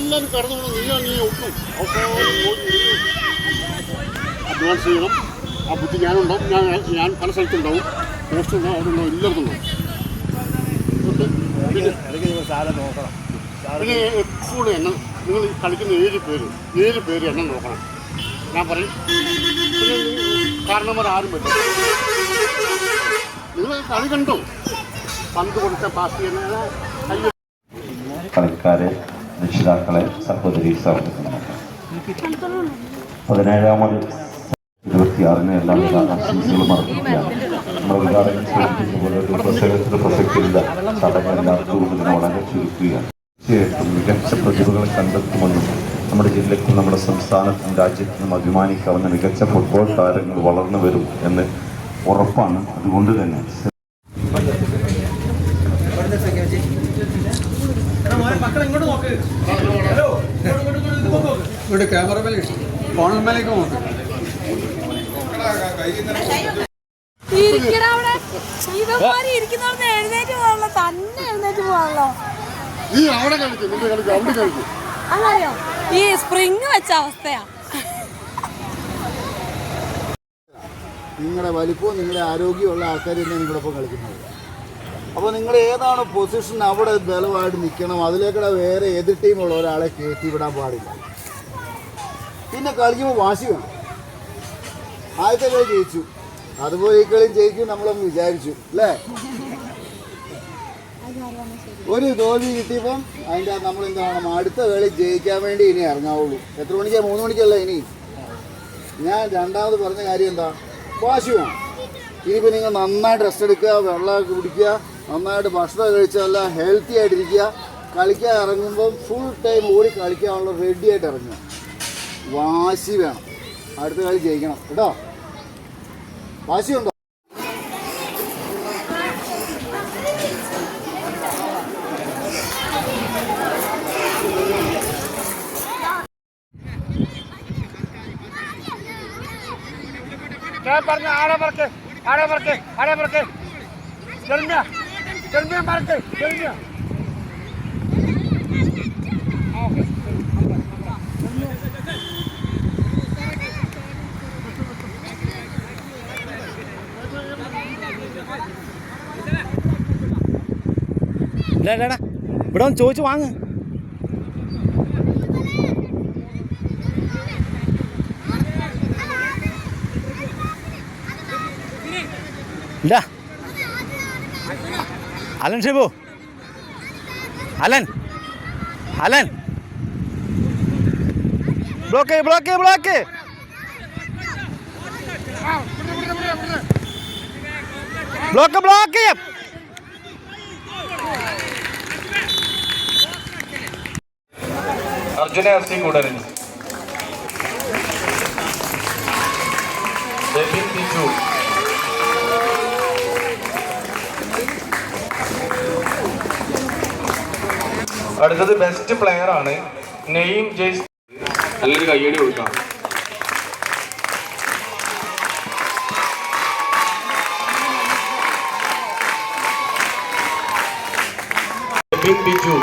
എല്ലാവരും കടന്നു നീ ഒട്ടും അഡ്വാൻസ് ചെയ്യണം. ആ ബുദ്ധി ഞാനുണ്ടാവും. ഞാൻ പല സ്ഥലത്തുണ്ടാവും. പോസ്റ്റ് ഉണ്ടാവും, അവിടെ ഉണ്ടാവും, എല്ലായിടത്തും ഉണ്ടാവും. പിന്നെ എപ്പോഴും എണ്ണം നിങ്ങൾ കളിക്കുന്ന 7 പേര് എണ്ണം നോക്കണം. ഞാൻ പറയും പിന്നെ കാരണവന്മാർ ആരും പറ്റും. നിങ്ങൾ കളി കണ്ടോ? പന്ത് കൊടുത്ത പാസ് ചെയ്യുന്ന കളിക്കാരെ, രക്ഷിതാക്കളെ, സഹോദരി സഹോദരന്മാരെ, 17ാമത് 26-ന് എല്ലാവിധ ആശംസകളും അർപ്പിക്കുകയാണ്. നമ്മുടെ ഉദ്ഘാടനം സൂചിപ്പിച്ചതുപോലെ ഒരു പ്രസംഗത്തിന് പ്രസക്തിയില്ല. ചടങ്ങ് എല്ലാവർക്കും ഇതിനെ വളരെ ചുരുക്കുകയാണ്. തീർച്ചയായിട്ടും മികച്ച പ്രതിഭകളെ കണ്ടെത്തുമെന്നും നമ്മുടെ ജില്ലയ്ക്കും നമ്മുടെ സംസ്ഥാനത്തിനും രാജ്യത്തിനും അഭിമാനിക്കാവുന്ന മികച്ച ഫുട്ബോൾ താരങ്ങൾ വളർന്നു വരും എന്ന് ഉറപ്പാണ്. അതുകൊണ്ട് തന്നെ ഈ സ്പ്രിങ് വെച്ച അവസ്ഥയാ. നിങ്ങളുടെ വലിപ്പവും നിങ്ങളുടെ ആരോഗ്യമുള്ള ആൾക്കാർ തന്നെ നിങ്ങളൊപ്പം കളിക്കുന്നത്. അപ്പോൾ നിങ്ങൾ ഏതാണ് പൊസിഷൻ അവിടെ ബലമായിട്ട് നിൽക്കണം. അതിലേക്കൂടെ വേറെ എതിർ ടീമുള്ള ഒരാളെ കയറ്റി വിടാൻ പാടില്ല. പിന്നെ കളിക്കുമ്പോൾ വാശി വേണം. ആദ്യത്തെ കളി ജയിച്ചു, അതുപോലെ ഈ കളിയും ജയിക്കും നമ്മളൊന്ന് വിചാരിച്ചു അല്ലേ. ഒരു തോൽവി കിട്ടിയപ്പം അതിൻ്റെ നമ്മൾ എന്താണ് അടുത്ത കളി ജയിക്കാൻ വേണ്ടി ഇനി ഇറങ്ങാവുള്ളൂ. എത്ര മണിക്കാണ്? 3 മണിക്കല്ല. ഇനി ഞാൻ രണ്ടാമത് പറഞ്ഞ കാര്യം എന്താ, വാശി വേണം. ഇനിയിപ്പോൾ നിങ്ങൾ നന്നായിട്ട് റെസ്റ്റ് എടുക്കുക, വെള്ളമൊക്കെ കുടിക്കുക, നന്നായിട്ട് ഭക്ഷണം കഴിച്ചല്ല ഹെൽത്തി ആയിട്ടിരിക്കുക. കളിക്കാൻ ഇറങ്ങുമ്പം ഫുൾ ടൈം ഓടി കളിക്കാനുള്ള റെഡി ആയിട്ട് ഇറങ്ങുക. വാശി വേണം. അടുത്ത കളി ജയിക്കണം കേട്ടോ. വാശിയുണ്ടോ? ആടെ പറക്കെ ചെറുമ്യ പറക്കെ ചെറുമ്യ. ഇവിടെ ഒന്ന് ചോദിച്ചു വാങ്ങ്. ഇല്ല Alan Shibu, Alan block block block block block. Arjuna FC കൂടരഞ്ഞു. അടുത്തത് ബെസ്റ്റ് പ്ലെയർ ആണ് നെയ്ം ജെയ്സ്. നല്ലൊരു കയ്യടി കൊടുക്കാം. ബിജു